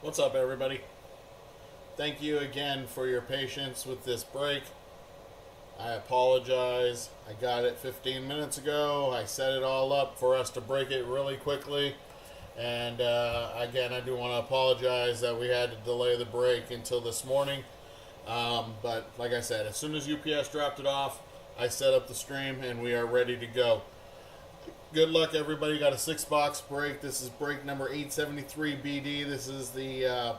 What's up, everybody? Thank you again for your patience with this break. I apologize. I got it 15 minutes ago. I set it all up for us to break it really quickly. And again, I do want to apologize that we had to delay the break until this morning. But like I said, as soon as UPS dropped it off, I set up the stream and we are ready to go. Good luck, everybody. Got a 6-box break. This is break number 873 BD. This is the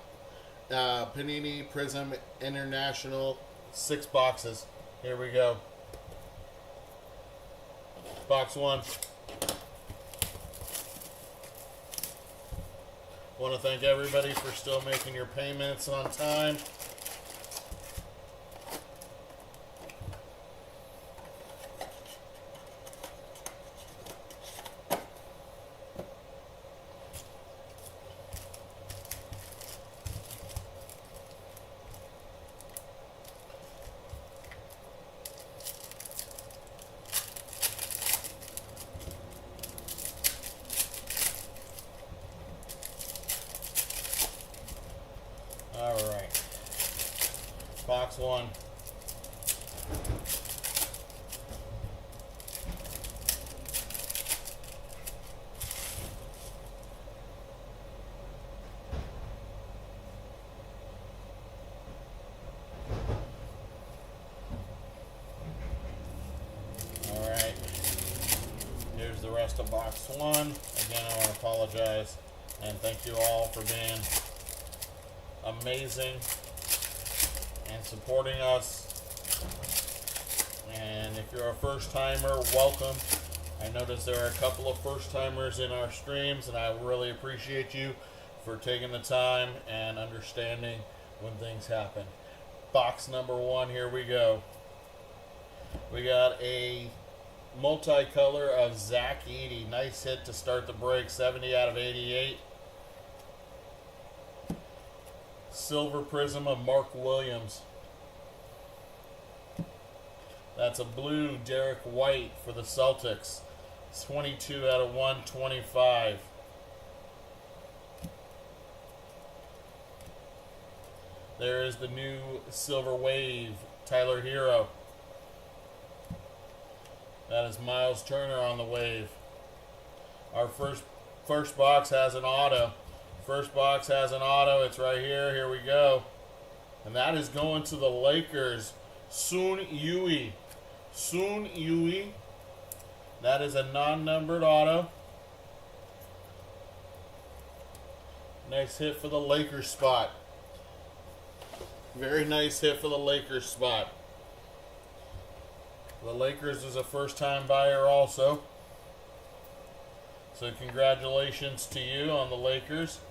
Panini Prizm International 6 boxes. Here we go. Box 1. Want to thank everybody for still making your payments on time. Alright, box 1. Alright, here's the rest of box 1. Again, I want to apologize and thank you all for being amazing and supporting us. And if you're a first timer, welcome. I noticed there are a couple of first timers in our streams, and I really appreciate you for taking the time and understanding when things happen. Box number 1, here we go. We got a multicolor of Zach Eady. Nice hit to start the break, 70 out of 88. Silver Prism of Mark Williams. That's a blue Derek White for the Celtics. It's 22 out of 125. There is the new Silver Wave Tyler Hero. That is Miles Turner on the wave. Our first box has an auto. First box has an auto. It's right here. Here we go. And that is going to the Lakers. Soon Yui. Soon Yui. That is a non-numbered auto. Nice hit for the Lakers spot. Very nice hit for the Lakers spot. The Lakers is a first-time buyer also. So congratulations to you on the Lakers.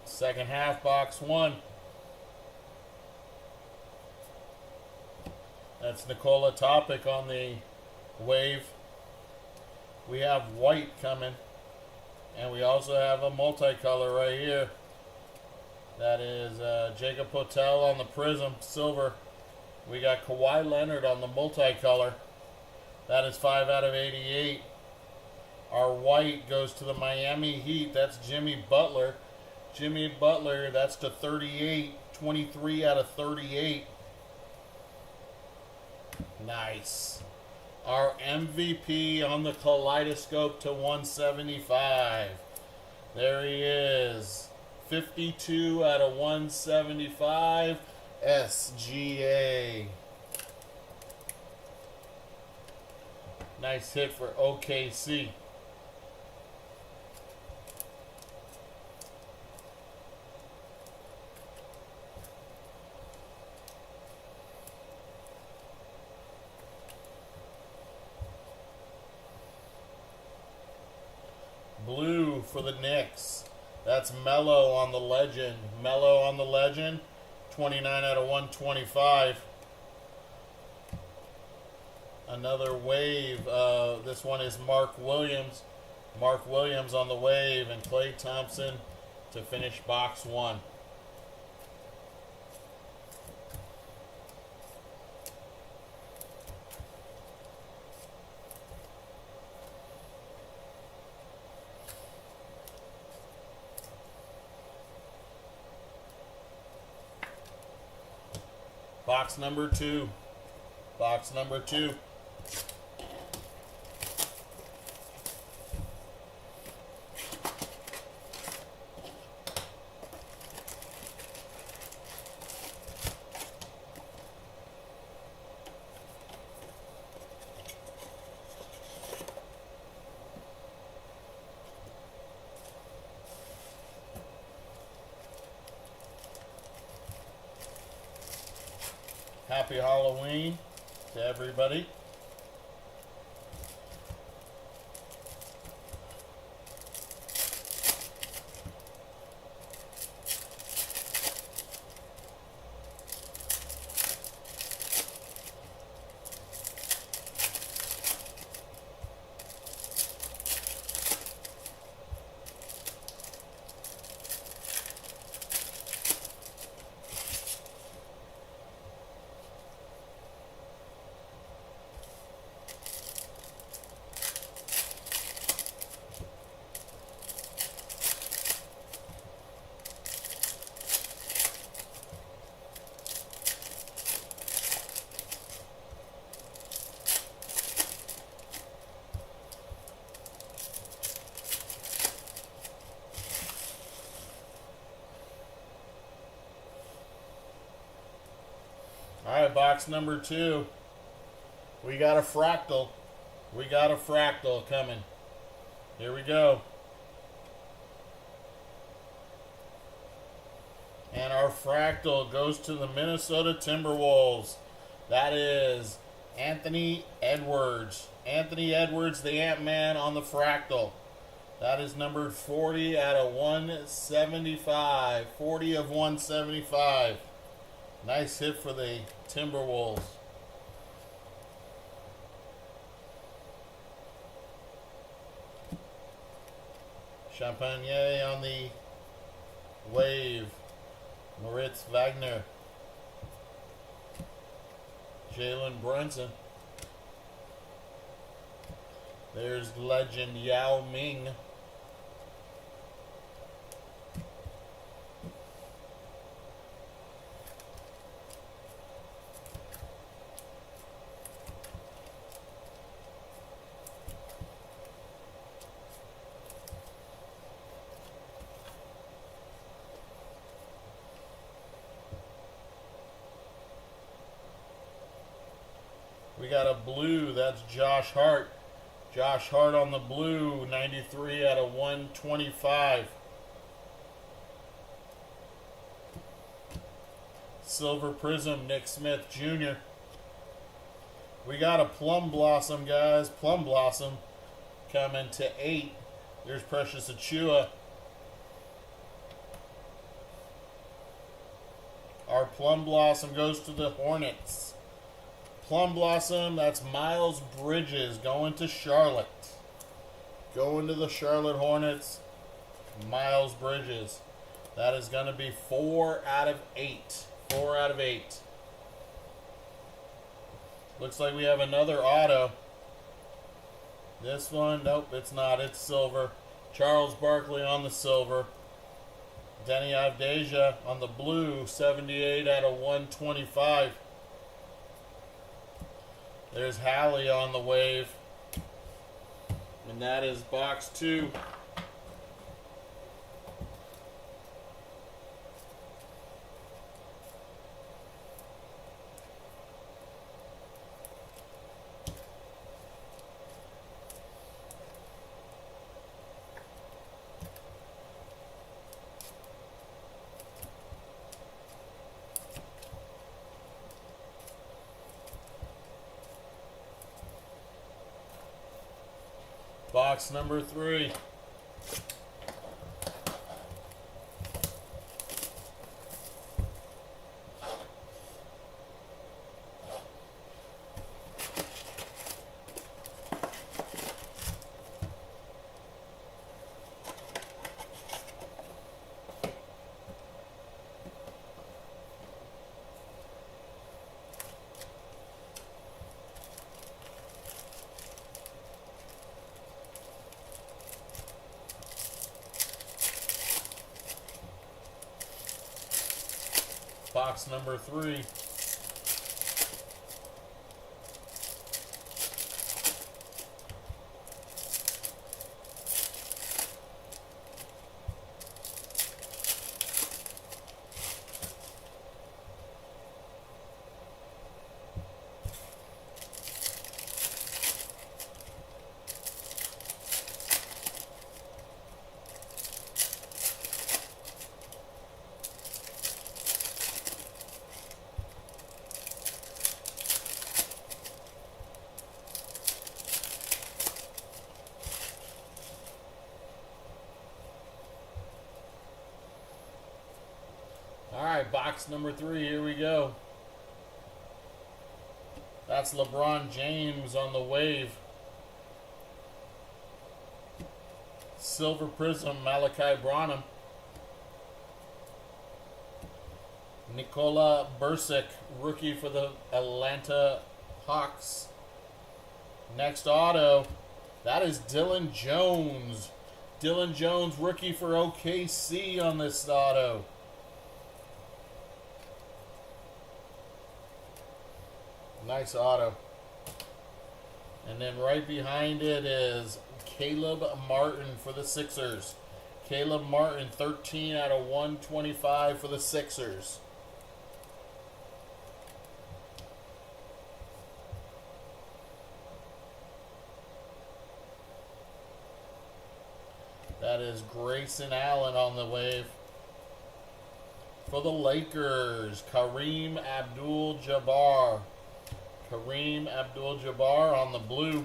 Second half, box 1. That's Nikola Topic on the wave. We have white coming. And we also have a multicolor right here. That is Jacob Potel on the Prism, silver. We got Kawhi Leonard on the multicolor. That is 5 out of 88. Our white goes to the Miami Heat. That's Jimmy Butler. Jimmy Butler, that's to 38, 23 out of 38. Nice. Our MVP on the kaleidoscope to 175. There he is. 52 out of 175. SGA. Nice hit for OKC. Blue for the Knicks. That's Melo on the Legend. Melo on the Legend. 29 out of 125. Another wave. This one is Mark Williams. Mark Williams on the wave, and Klay Thompson to finish box 1. Box number 2. Box number 2. Happy Halloween to everybody. Alright, box number 2. We got a fractal. We got a fractal coming. Here we go. And our fractal goes to the Minnesota Timberwolves. That is Anthony Edwards. Anthony Edwards, the Ant-Man on the fractal. That is numbered 40 out of 175. 40 of 175. Nice hit for the Timberwolves. Champagne on the wave. Moritz Wagner. Jalen Brunson. There's legend Yao Ming. We got a blue, that's Josh Hart. Josh Hart on the blue, 93 out of 125. Silver Prizm, Nick Smith Jr. We got a Plum Blossom, guys. Plum Blossom coming to 8. There's Precious Achua. Our Plum Blossom goes to the Hornets. Plum Blossom, that's Miles Bridges going to Charlotte. Going to the Charlotte Hornets, Miles Bridges. That is going to be 4 out of 8. 4 out of 8. Looks like we have another auto. This one, nope, it's not. It's silver. Charles Barkley on the silver. Denny Avdeja on the blue, 78 out of 125. There's Hallie on the wave. And that is box 2. Box number 3. Box number 3. Alright, box number 3, here we go. That's LeBron James on the wave. Silver Prism, Malachi Branham. Nikola Bursic, rookie for the Atlanta Hawks. Next auto, that is Dylan Jones. Dylan Jones, rookie for OKC on this auto. Nice auto. And then right behind it is Caleb Martin for the Sixers. Caleb Martin, 13 out of 125 for the Sixers. That is Grayson Allen on the wave. For the Lakers, Kareem Abdul-Jabbar. Kareem Abdul-Jabbar on the blue.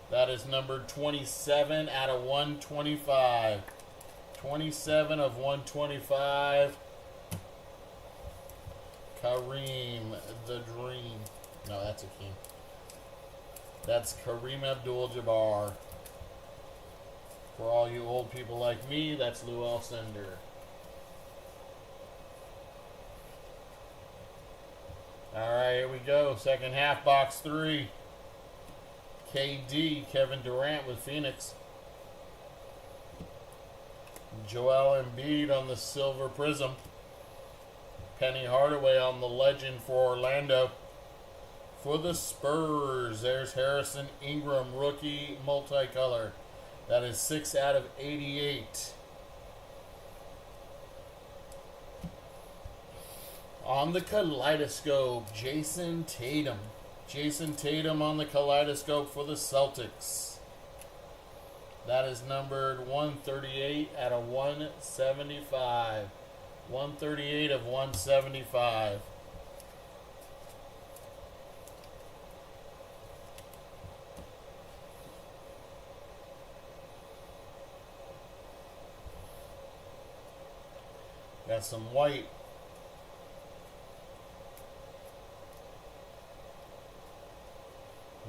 That is numbered 27 out of 125. 27 of 125. Kareem the Dream. No, that's a king. That's Kareem Abdul-Jabbar. For all you old people like me, that's Lou Alcindor. Alright, here we go. Second half, box 3. KD, Kevin Durant with Phoenix. Joel Embiid on the Silver Prism. Penny Hardaway on the Legend for Orlando. For the Spurs, there's Harrison Ingram, rookie multicolor. That is 6 out of 88. On the Kaleidoscope, Jason Tatum. Jason Tatum on the Kaleidoscope for the Celtics. That is numbered 138 out of 175. 138 of 175. Got some white.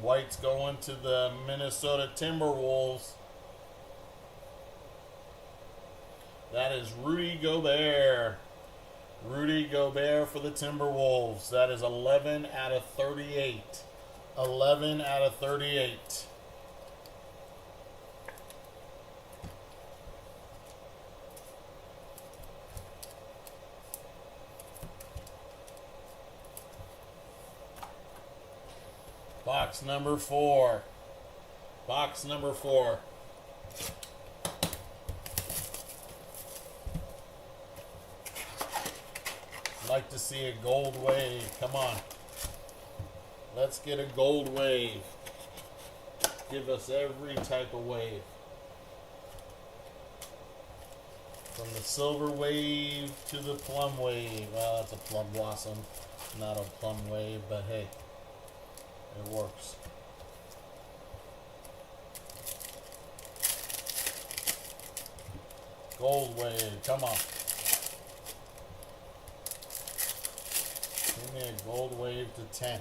White's going to the Minnesota Timberwolves. That is Rudy Gobert. Rudy Gobert for the Timberwolves. That is 11 out of 38. 11 out of 38. Box number 4. Box number 4. Like to see a gold wave. Come on. Let's get a gold wave. Give us every type of wave. From the silver wave to the plum wave. Well, that's a plum blossom, not a plum wave, but hey. It works. Gold wave, come on. Give me a gold wave to 10.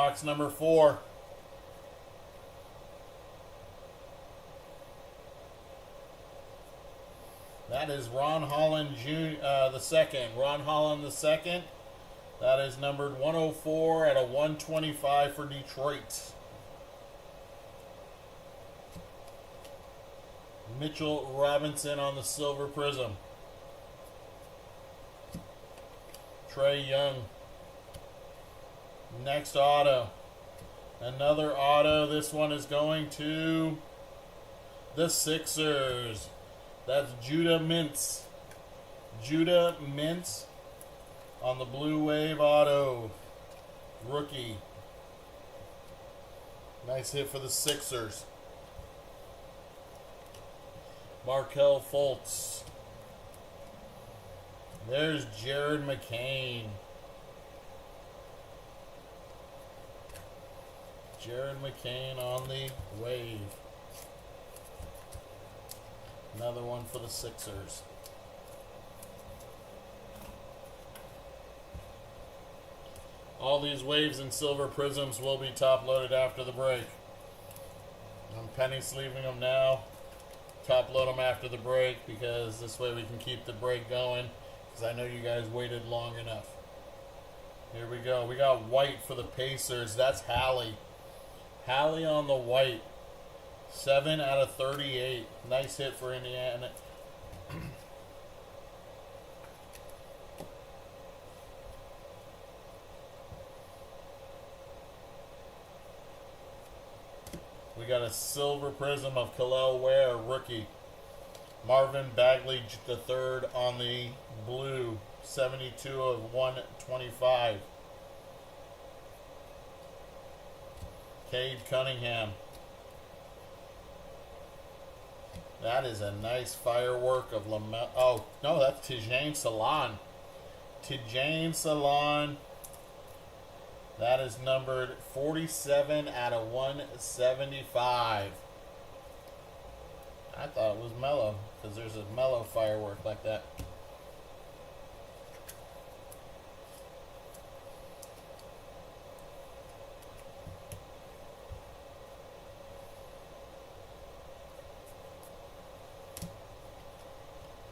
box number 4. That is Ron Holland the second. Ron Holland the second. That is numbered 104 out of 125 for Detroit. Mitchell Robinson on the silver prism. Trae Young. Next auto. Another auto. This one is going to the Sixers. That's Judah Mintz. Judah Mintz on the Blue Wave auto. Rookie. Nice hit for the Sixers. Markelle Fultz. There's Jared McCain. Jared McCain on the wave. Another one for the Sixers. All these waves and silver prisms will be top loaded after the break. I'm penny sleeving them now. Top load them after the break because this way we can keep the break going, because I know you guys waited long enough. Here we go. We got white for the Pacers. That's Hallie. Hallie on the white. 7 out of 38. Nice hit for Indiana. We got a silver prism of Khalil Ware, rookie. Marvin Bagley III on the blue. 72 of 125. Cade Cunningham. That is a nice firework of Lamelo. Oh, no, that's Tijane Salon. Tijane Salon. That is numbered 47 out of 175. I thought it was Melo, because there's a Melo firework like that.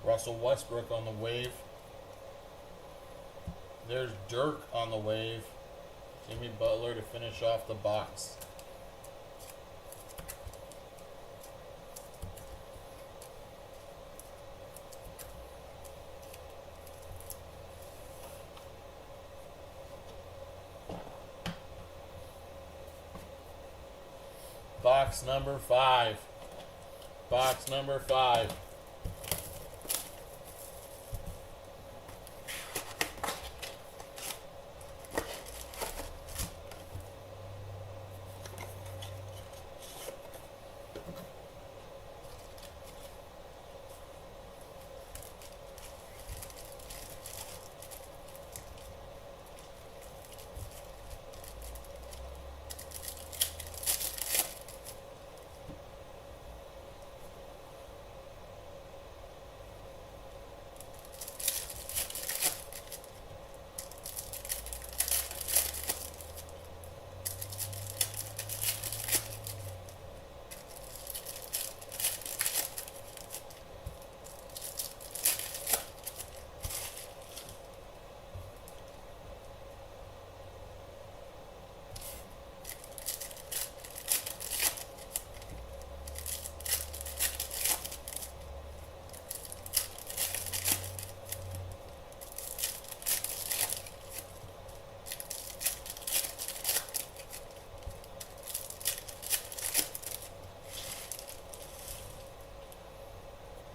Russell Westbrook on the wave. There's Dirk on the wave. Jimmy Butler to finish off the box. Box number 5. Box number 5.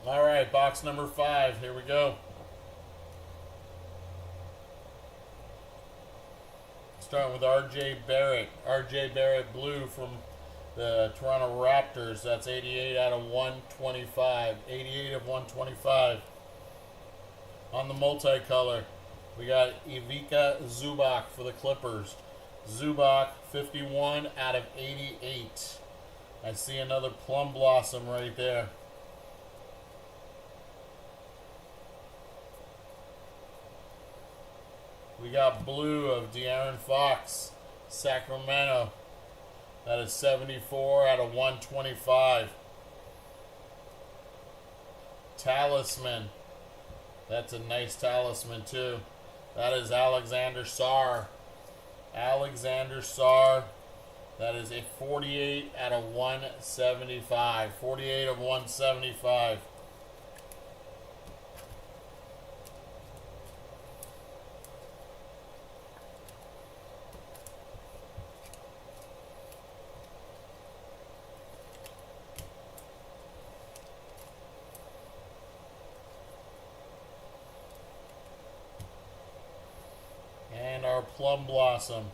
All right, box number 5. Here we go. Starting with R.J. Barrett. R.J. Barrett blue from the Toronto Raptors. That's 88 out of 125. 88 of 125. On the multicolor, we got Ivica Zubac for the Clippers. Zubac, 51 out of 88. I see another plum blossom right there. We got blue of De'Aaron Fox, Sacramento. That is 74 out of 125. Talisman. That's a nice talisman too. That is Alexander Sarr. Alexander Sarr. That is a 48 out of 175. 48 of 175. And our Plum Blossom.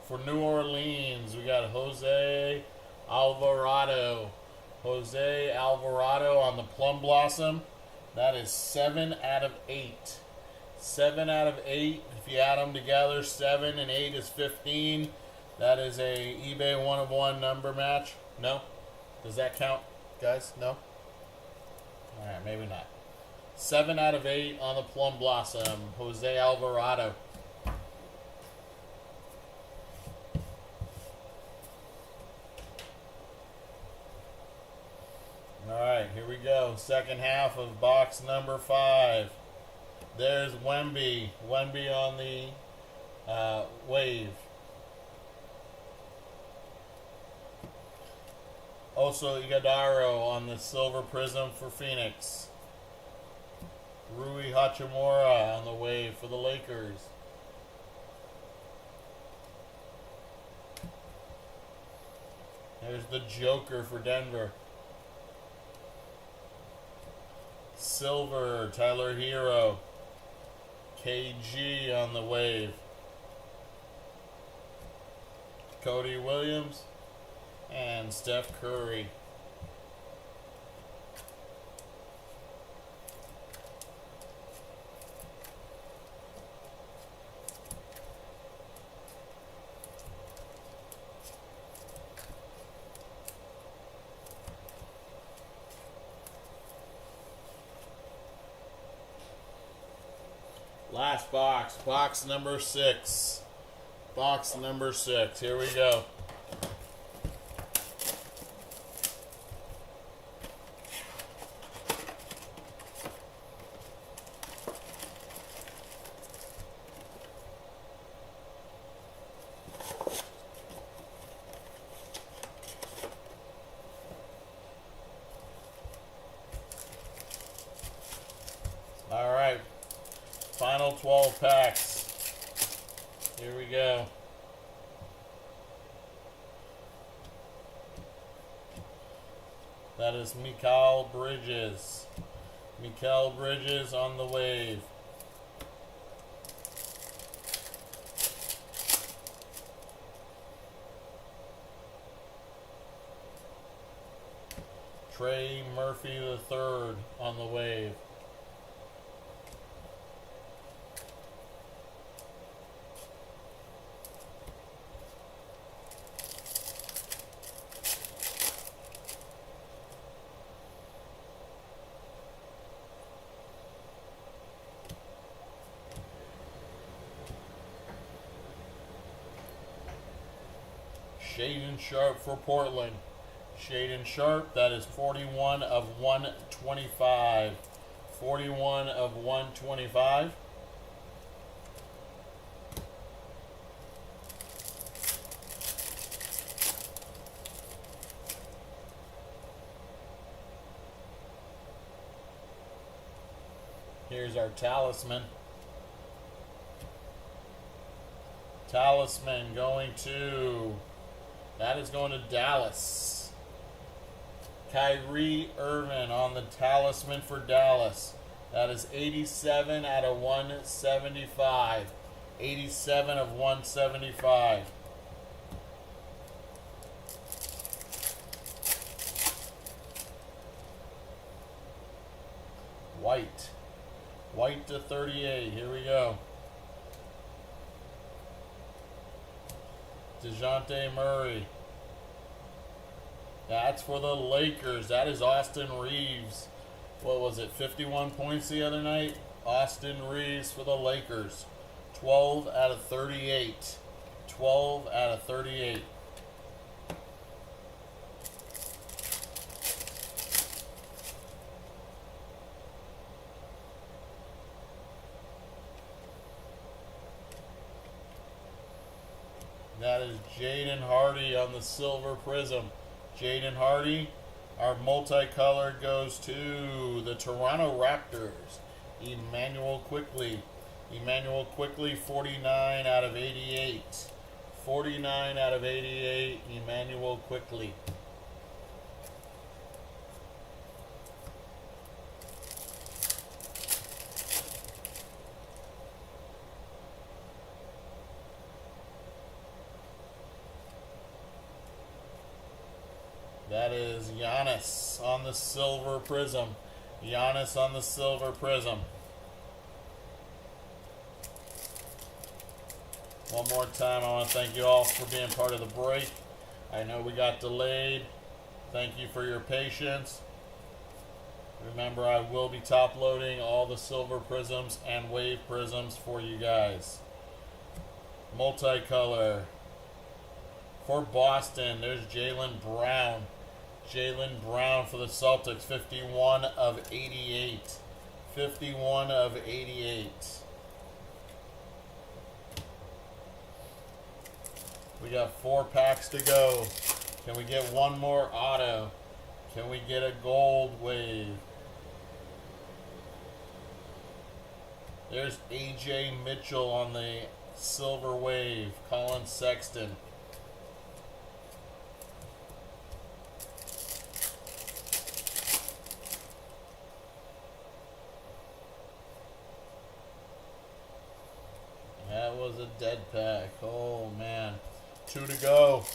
For New Orleans, we got Jose Alvarado. Jose Alvarado on the Plum Blossom. That is 7 out of 8. 7 out of 8. If you add them together, 7 and 8 is 15. That is a eBay 1 of 1 number match. No? Does that count, guys? No? Alright, maybe not. 7 out of 8 on the Plum Blossom. Jose Alvarado. Alright, here we go. Second half of box number 5. There's Wemby. Wemby on the wave. Also, Iguodaro on the silver prism for Phoenix. Rui Hachimura on the wave for the Lakers. There's the Joker for Denver. Silver, Tyler Hero. KG on the wave. Cody Williams. And Steph Curry. Last box, box number 6. Box number 6. Here we go. All right. Final 12 packs. Here we go. That is Mikal Bridges. Mikal Bridges on the wave. Trey Murphy III on the wave. Shaden Sharp for Portland. Shaden Sharp, that is 41 of 125. 41 of 125. Here's our talisman. Talisman going to... That is going to Dallas. Kyrie Irving on the talisman for Dallas. That is 87 out of 175. 87 of 175. White. White to 38. Here we go. DeJounte Murray. That's for the Lakers. That is Austin Reeves. What was it, 51 points the other night? Austin Reeves for the Lakers. 12 out of 38. 12 out of 38. That is Jaden Hardy on the silver prism. Jaden Hardy, our multicolor goes to the Toronto Raptors. Emmanuel Quickley. Emmanuel Quickley, 49 out of 88. 49 out of 88, Emmanuel Quickley. That is Giannis on the silver prism. Giannis on the silver prism. One more time, I want to thank you all for being part of the break. I know we got delayed. Thank you for your patience. Remember, I will be top loading all the silver prisms and wave prisms for you guys. Multicolor. For Boston, there's Jaylen Brown. Jaylen Brown for the Celtics, 51 of 88. 51 of 88. We got 4 packs to go. Can we get one more auto? Can we get a gold wave? There's AJ Mitchell on the silver wave. Colin Sexton. That was a dead pack. Oh, man. 2 to go.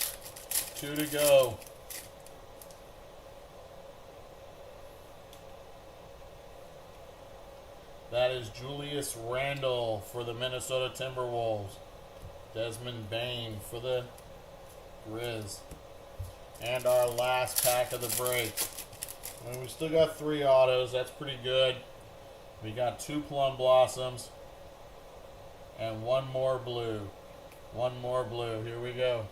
2 to go. That is Julius Randle for the Minnesota Timberwolves. Desmond Bane for the Grizz. And our last pack of the break. And we still got 3 autos. That's pretty good. We got 2 Plum Blossoms. And 1 more blue. 1 more blue. Here we go.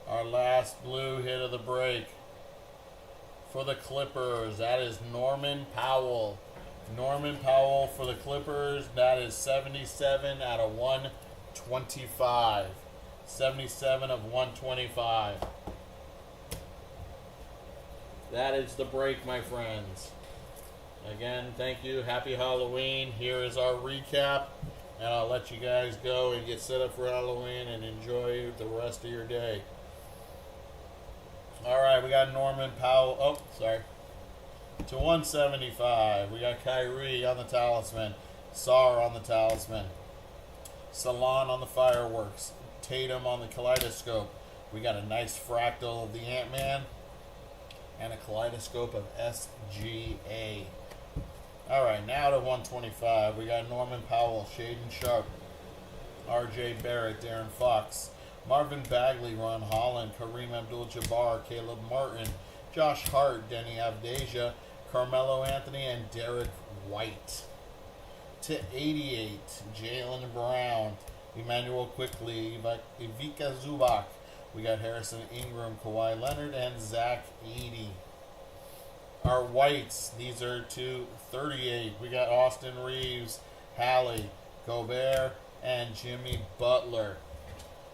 Our last blue hit of the break. For the Clippers, that is Norman Powell. Norman Powell for the Clippers. That is 77 out of 125. 77 of 125. That is the break, my friends. Again, thank you. Happy Halloween. Here is our recap. And I'll let you guys go and get set up for Halloween and enjoy the rest of your day. Alright, we got Norman Powell. Oh, sorry. To 175. We got Kyrie on the Talisman. Sar on the Talisman. Salon on the Fireworks. Tatum on the Kaleidoscope. We got a nice fractal of the Ant-Man. And a Kaleidoscope of SGA. Alright, now to 125. We got Norman Powell, Shaden Sharp, RJ Barrett, Darren Fox, Marvin Bagley, Ron Holland, Kareem Abdul-Jabbar, Caleb Martin, Josh Hart, Denny Avdeja, Carmelo Anthony, and Derek White. To 88, Jaylen Brown, Emmanuel Quickley, Ivica Zubac. We got Harrison Ingram, Kawhi Leonard, and Zach Edey. Our whites, these are to 38. We got Austin Reeves, Hallie, Gobert, and Jimmy Butler.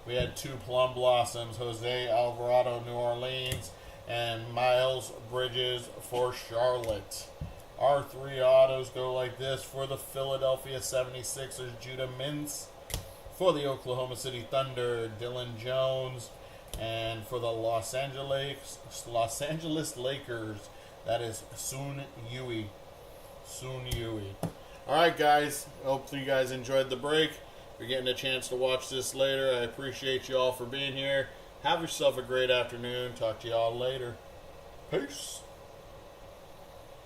We had 2 Plum Blossoms, Jose Alvarado, New Orleans, and Miles Bridges for Charlotte. Our 3 autos go like this. For the Philadelphia 76ers, Judah Mintz. For the Oklahoma City Thunder, Dylan Jones. And for the Los Angeles Lakers, that is Sun Yui. Sun Yui. Alright, guys. Hope you guys enjoyed the break. If you're getting a chance to watch this later, I appreciate you all for being here. Have yourself a great afternoon. Talk to you all later. Peace.